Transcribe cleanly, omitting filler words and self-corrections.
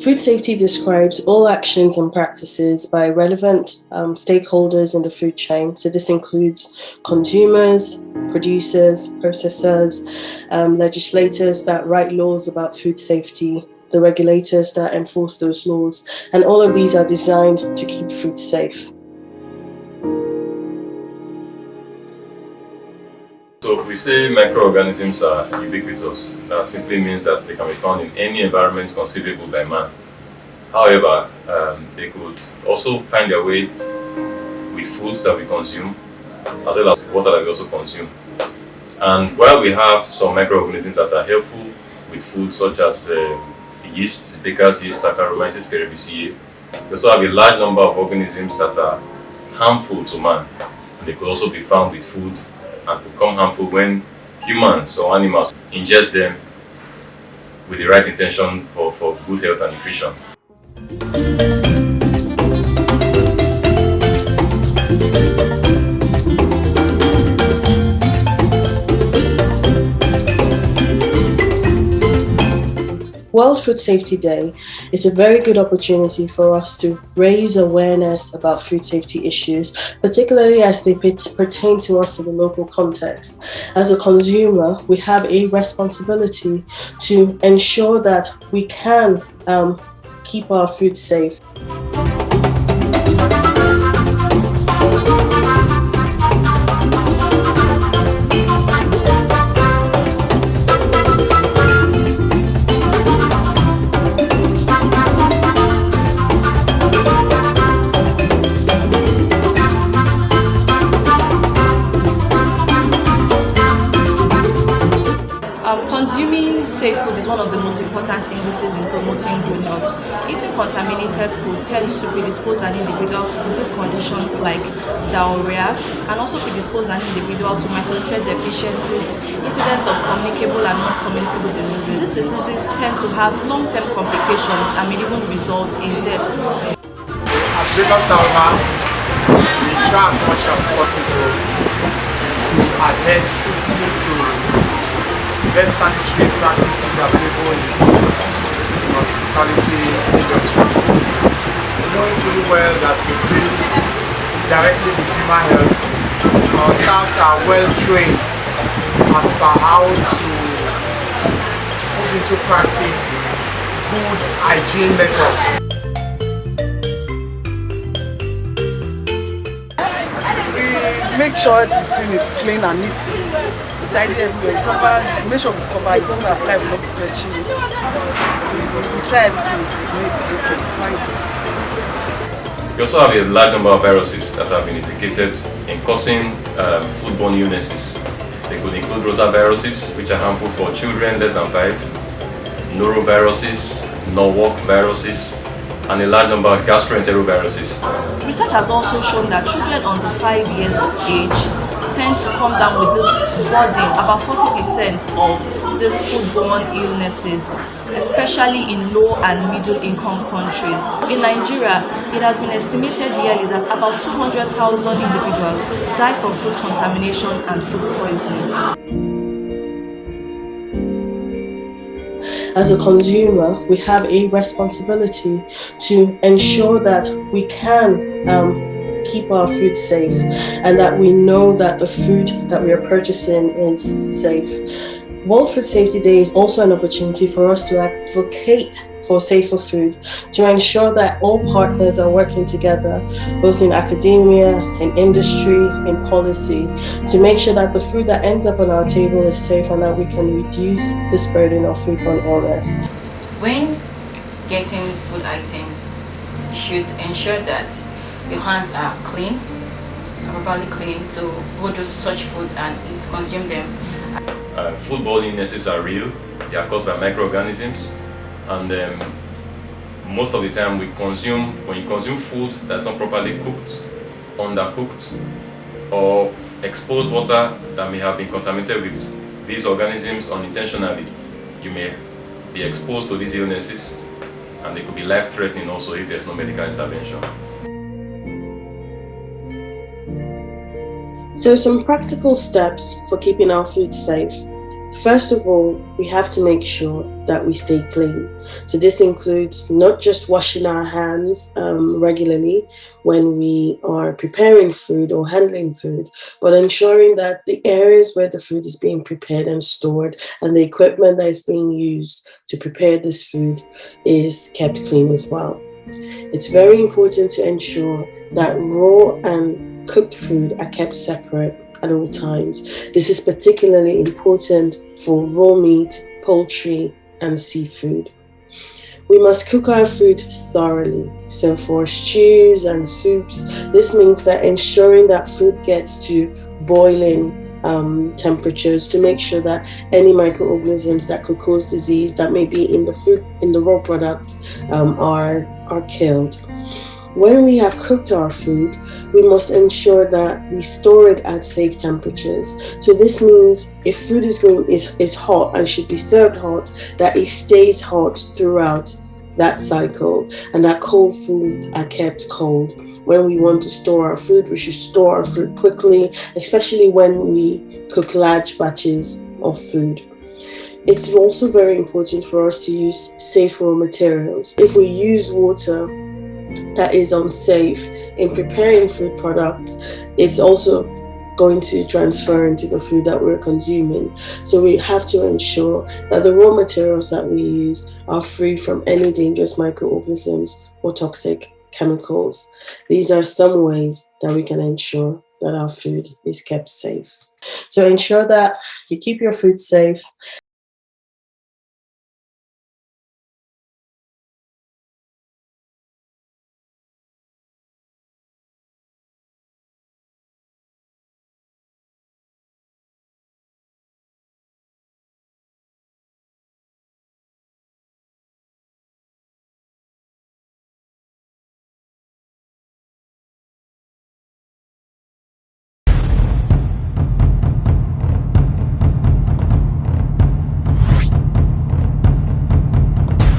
Food safety describes all actions and practices by relevant stakeholders in the food chain. So this includes consumers, producers, processors, legislators that write laws about food safety, the regulators that enforce those laws, and all of these are designed to keep food safe. So we say microorganisms are ubiquitous. That simply means that they can be found in any environment conceivable by man. However, they could also find their way with foods that we consume, as well as water that we also consume. And while we have some microorganisms that are helpful with food, such as yeast, baker's yeast, Saccharomyces cerevisiae, we also have a large number of organisms that are harmful to man. And they could also be found with food and could become harmful when humans or animals ingest them with the right intention for good health and nutrition. World Food Safety Day is a very good opportunity for us to raise awareness about food safety issues, particularly as they pertain to us in the local context. As a consumer, we have a responsibility to ensure that we can keep our food safe. Consuming safe food is one of the most important indices in promoting good health. Eating contaminated food tends to predispose an individual to disease conditions like diarrhoea, and also predispose an individual to micronutrient deficiencies, incidents of communicable and non-communicable diseases. These diseases tend to have long-term complications and may even result in death. At Jacob Salva, we try as much as possible to adhere strictly to best sanitary practices available in the hospitality industry. Knowing fully well that we deal directly with human health, our staffs are well trained as per how to put into practice good hygiene methods. We make sure the thing is clean and neat. Tidy everywhere, make sure we cover it so that fly will not be touching it. We try everything is neat, it's okay, it's fine. We also have a large number of viruses that have been implicated in causing foodborne illnesses. They could include rotaviruses, which are harmful for children less than 5, noroviruses, Norwalk viruses, and a large number of gastroenteroviruses. Research has also shown that children under 5 years of age tend to come down with this burden, about 40% of these foodborne illnesses, especially in low and middle income countries. In Nigeria, it has been estimated yearly that about 200,000 individuals die from food contamination and food poisoning. As a consumer, we have a responsibility to ensure that we can keep our food safe and that we know that the food that we are purchasing is safe. World Food Safety Day is also an opportunity for us to advocate for safer food, to ensure that all partners are working together, both in academia, in industry, in policy, to make sure that the food that ends up on our table is safe and that we can reduce this burden of foodborne illness. When getting food items, you should ensure that your hands are clean, properly clean to hold such foods and consume them. Foodborne illnesses are real. They are caused by microorganisms, and most of the time when you consume food that's not properly cooked, undercooked, or exposed water that may have been contaminated with these organisms unintentionally, you may be exposed to these illnesses, and they could be life-threatening also if there's no medical intervention. So some practical steps for keeping our food safe. First of all, we have to make sure that we stay clean. So this includes not just washing our hands regularly when we are preparing food or handling food, but ensuring that the areas where the food is being prepared and stored and the equipment that is being used to prepare this food is kept clean as well. It's very important to ensure that raw and cooked food are kept separate at all times. This is particularly important for raw meat, poultry, and seafood. We must cook our food thoroughly. So for stews and soups, this means that ensuring that food gets to boiling temperatures to make sure that any microorganisms that could cause disease that may be in the food in the raw products are killed. When we have cooked our food, we must ensure that we store it at safe temperatures. So this means if food is hot and should be served hot, that it stays hot throughout that cycle, and that cold foods are kept cold. When we want to store our food, we should store our food quickly, especially when we cook large batches of food. It's also very important for us to use safe raw materials. If we use water that is unsafe in preparing food products, it's also going to transfer into the food that we're consuming. So we have to ensure that the raw materials that we use are free from any dangerous microorganisms or toxic chemicals. These are some ways that we can ensure that our food is kept safe. So ensure that you keep your food safe